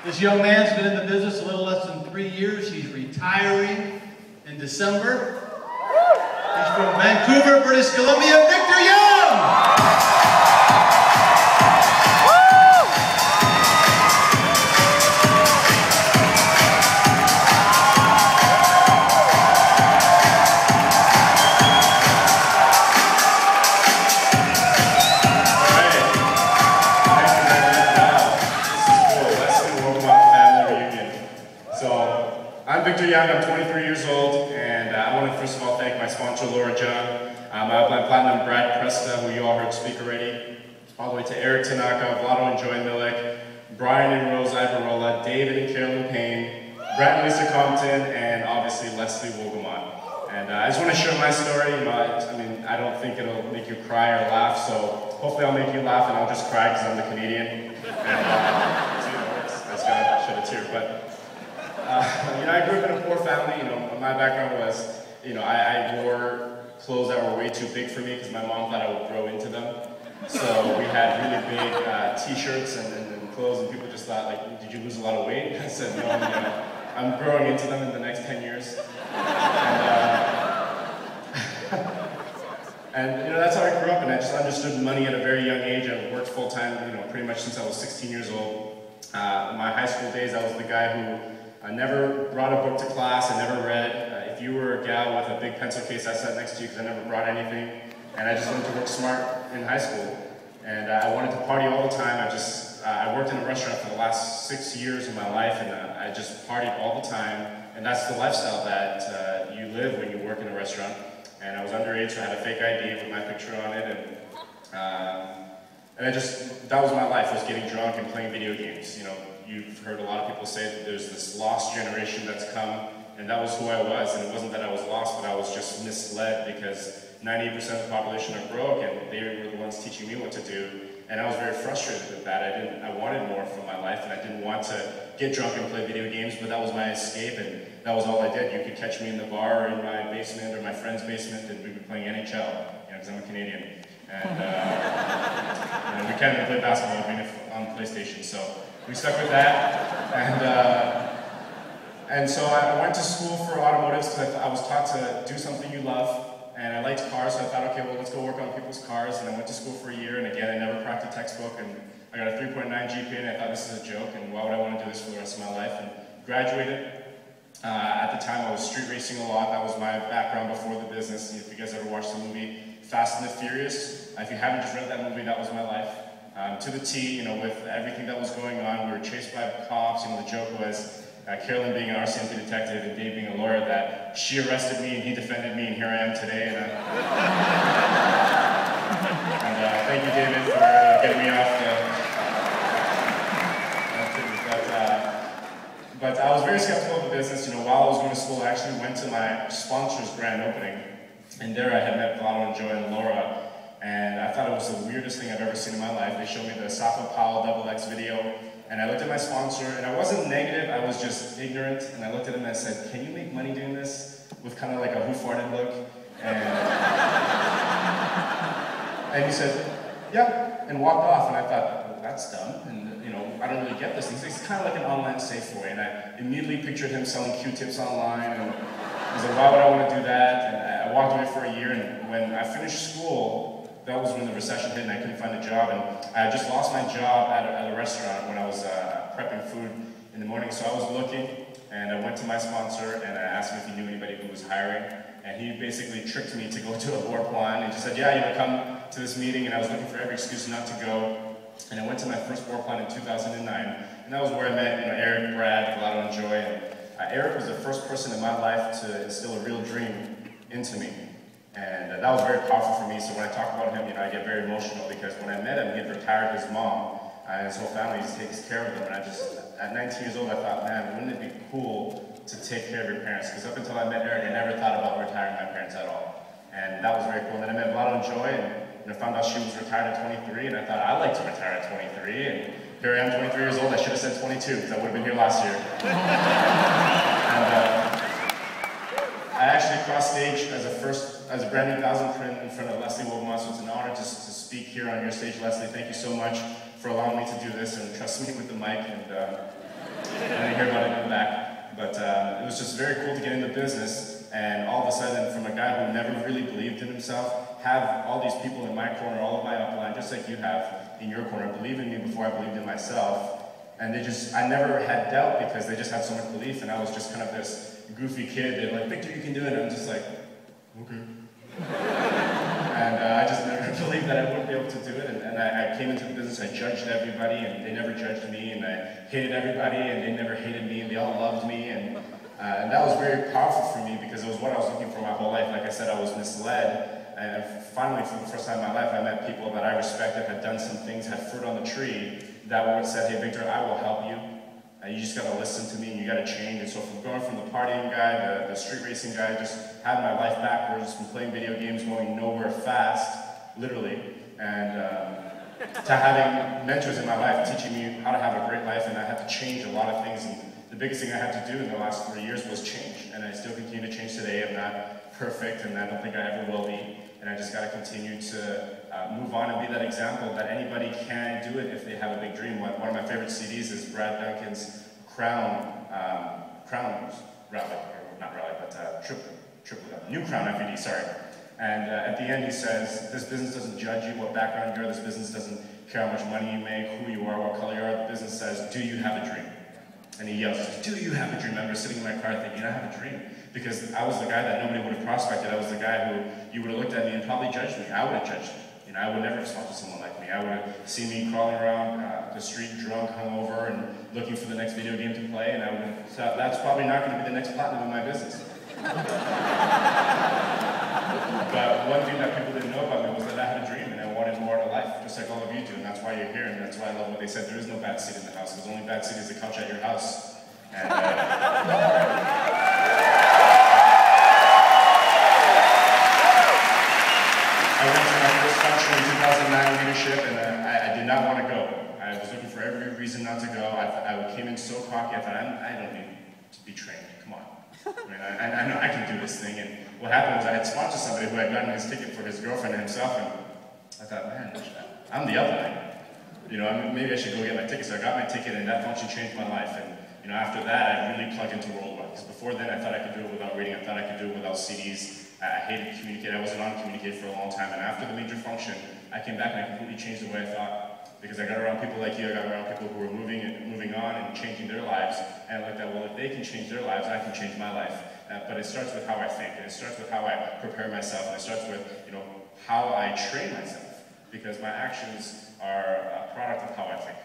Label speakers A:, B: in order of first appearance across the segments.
A: This young man's been in the business a little less than 3 years. He's retiring in December. He's from Vancouver, British Columbia, Victor Young!
B: Victor Young, I'm 23 years old, and I want to first of all thank my sponsor, Laura John, my platinum Brad Presta, who you all heard speak already, all the way to Eric Tanaka, Vlado and Joy Milik, Brian and Rose Ivarola, David and Carolyn Payne, Brett and Lisa Compton, and obviously Leslie Wogelman. And I just want to share my story. You know, I don't think it'll make you cry or laugh, so hopefully I'll make you laugh and I'll just cry because I'm the Canadian. And I just gotta shed a tear. But you know, I grew up in a poor family. You know, my background was, you know, I wore clothes that were way too big for me because my mom thought I would grow into them. So we had really big t-shirts and clothes, and people just thought, like, did you lose a lot of weight? I said, no, you know, I'm growing into them in the next 10 years. And you know, that's how I grew up, and I just understood money at a very young age. I worked full-time, you know, pretty much since I was 16 years old. My high school days, I was the guy who I never brought a book to class, I never read. If you were a gal with a big pencil case, I sat next to you because I never brought anything. And I just wanted to work smart in high school. And I wanted to party all the time. I worked in a restaurant for the last 6 years of my life, and I just partied all the time. And that's the lifestyle that you live when you work in a restaurant. And I was underage, so I had a fake ID with my picture on it. And that was my life, was getting drunk and playing video games. You know, you've heard a lot of people say that there's this lost generation that's come, and that was who I was. And it wasn't that I was lost, but I was just misled because 90% of the population are broke, and they were the ones teaching me what to do. And I was very frustrated with that. I wanted more from my life, and I didn't want to get drunk and play video games, but that was my escape, and that was all I did. You could catch me in the bar or in my basement or my friend's basement, and we'd be playing NHL, you know, because I'm a Canadian. And you know, we can't even play basketball on PlayStation, so we stuck with that. And so I went to school for automotives because I was taught to do something you love. And I liked cars, so I thought, okay, well, let's go work on people's cars. And I went to school for a year, and again, I never cracked a textbook, and I got a 3.9 GPA, and I thought this is a joke, and why would I want to do this for the rest of my life? And graduated. At the time, I was street racing a lot. That was my background before the business. If you guys ever watched the movie Fast and the Furious, if you haven't just read that movie, that was my life. To the T, you know, with everything that was going on, we were chased by cops. You know, the joke was Carolyn being an RCMP detective and Dave being a lawyer, that she arrested me and he defended me, and here I am today. And thank you, David, for getting me off but I was very skeptical of the business. You know, while I was going to school, I actually went to my sponsor's grand opening, and there I had met Vlado and Joy and Laura. And I thought it was the weirdest thing I've ever seen in my life. They showed me the Safa Powell XX video, and I looked at my sponsor, and I wasn't negative, I was just ignorant. And I looked at him and I said, can you make money doing this? With kind of like a who farted look. And he said, yeah, and walked off. And I thought, well, that's dumb. And you know, I don't really get this. It's kind of like an online Safeway. And I immediately pictured him selling Q-tips online. And I was like, why would I want to do that? And I walked away for a year, and when I finished school, that was when the recession hit and I couldn't find a job, and I just lost my job at a restaurant when I was prepping food in the morning. So I was looking, and I went to my sponsor and I asked him if he knew anybody who was hiring, and he basically tricked me to go to a board plan, and just said, yeah, you know, come to this meeting, and I was looking for every excuse not to go. And I went to my first board plan in 2009, and that was where I met, you know, Eric, Brad, Vlado, and Joy. And Eric was the first person in my life to instill a real dream into me. And that was very powerful for me. So when I talk about him, you know, I get very emotional because when I met him, he had retired his mom and his whole family just takes care of them. And I just, at 19 years old, I thought, man, wouldn't it be cool to take care of your parents? Because up until I met Eric, I never thought about retiring my parents at all. And that was very cool. And then I met Vlado and Joy, and you know, found out she was retired at 23, and I thought, I'd like to retire at 23. And here I am, 23 years old. I should have said 22, because I would have been here last year. And I actually crossed stage as a brand new thousand print in front of Leslie Wogelman, so it's an honor to speak here on your stage, Leslie. Thank you so much for allowing me to do this and trust me with the mic. And I didn't hear about it in the back. But it was just very cool to get into business, and all of a sudden, from a guy who never really believed in himself, have all these people in my corner, all of my upline, just like you have in your corner, believe in me before I believed in myself. And I never had doubt because they just had so much belief, and I was just kind of this goofy kid. They're like, Victor, you can do it. And I'm just like, okay. And I just never believed that I wouldn't be able to do it. And I came into the business, I judged everybody, and they never judged me. And I hated everybody, and they never hated me, and they all loved me. And that was very powerful for me because it was what I was looking for my whole life. Like I said, I was misled. And finally, for the first time in my life, I met people that I respected, had done some things, had fruit on the tree, that would say, hey, Victor, I will help you. You just got to listen to me, and you got to change. And so from going from the partying guy, the street racing guy, just had my life backwards, from playing video games, going nowhere fast, literally, and to having mentors in my life teaching me how to have a great life, and I had to change a lot of things. And the biggest thing I had to do in the last 3 years was change, and I still continue to change today. I'm not perfect, and I don't think I ever will be. And I just got to continue to move on and be that example that anybody can do it if they have a big dream. One of my favorite CDs is Brad Duncan's Crown Rally, or not Rally, but New Crown FED, sorry. And at the end he says, this business doesn't judge you, what background you are, this business doesn't care how much money you make, who you are, what color you are, the business says, do you have a dream? And he yells, do you have a dream? I remember sitting in my car thinking, I have a dream. Because I was the guy that nobody would have prospected. I was the guy who you would have looked at me and probably judged me. I would have judged me. You know, I would never have spoken to someone like me. I would have seen me crawling around the street drunk, hungover, and looking for the next video game to play, and I would have thought, that's probably not going to be the next platinum in my business. But one thing that people didn't know about me was that I had a dream, and I wanted more out of life, just like all of you do, and that's why you're here, and that's why I love what they said. There is no bad seat in the house. The only bad seat is the couch at your house. And, I went to my first function in 2009 leadership, and I did not want to go. I was looking for every reason not to go. I came in so cocky, I thought, I don't need to be trained, come on. I mean, I know I can do this thing. And what happened was I had sponsored somebody who had gotten his ticket for his girlfriend and himself, and I thought, man, I'm the other thing. You know, maybe I should go get my ticket. So I got my ticket, and that function changed my life. And you know, after that, I really plugged into Worldwide. Because before then, I thought I could do it without reading. I thought I could do it without CDs. I hated to communicate. I wasn't on Communicate for a long time. And after the major function, I came back and I completely changed the way I thought. Because I got around people like you. I got around people who were moving on and changing their lives. And I looked at, well, if they can change their lives, I can change my life. But it starts with how I think. And it starts with how I prepare myself. And it starts with, you know, how I train myself. Because my actions are a product of how I think.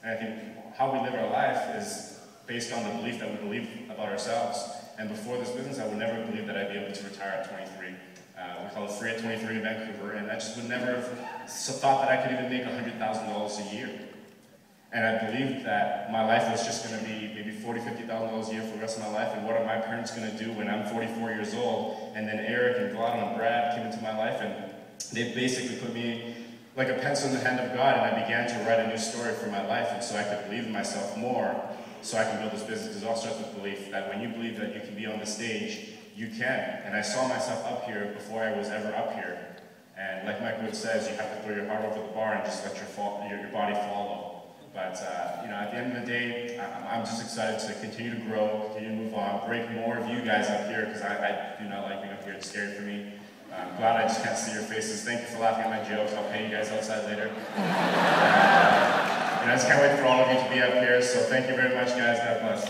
B: And I think how we live our life is based on the belief that we believe about ourselves. And before this business, I would never believe that I'd be able to retire at 23. We call it Free at 23 in Vancouver, and I just would never have thought that I could even make $100,000 a year. And I believed that my life was just going to be maybe $40,000, $50,000 a year for the rest of my life, and what are my parents going to do when I'm 44 years old? And then Eric and Vlado and Brad came into my life, and they basically put me like a pencil in the hand of God, and I began to write a new story for my life, and so I could believe in myself more, so I can build this business. Because it all starts with belief, that when you believe that you can be on the stage, you can. And I saw myself up here before I was ever up here. And like Mike Wood says, you have to throw your heart over the bar and just let your body follow. But you know, at the end of the day, I'm just excited to continue to grow, continue to move on, break more of you guys up here, because I do not like being up here. It's scary for me. I'm glad I just can't see your faces. Thank you for laughing at my jokes. I'll pay you guys outside later. And I just can't wait for all of you to be up here. So thank you very much, guys. God bless.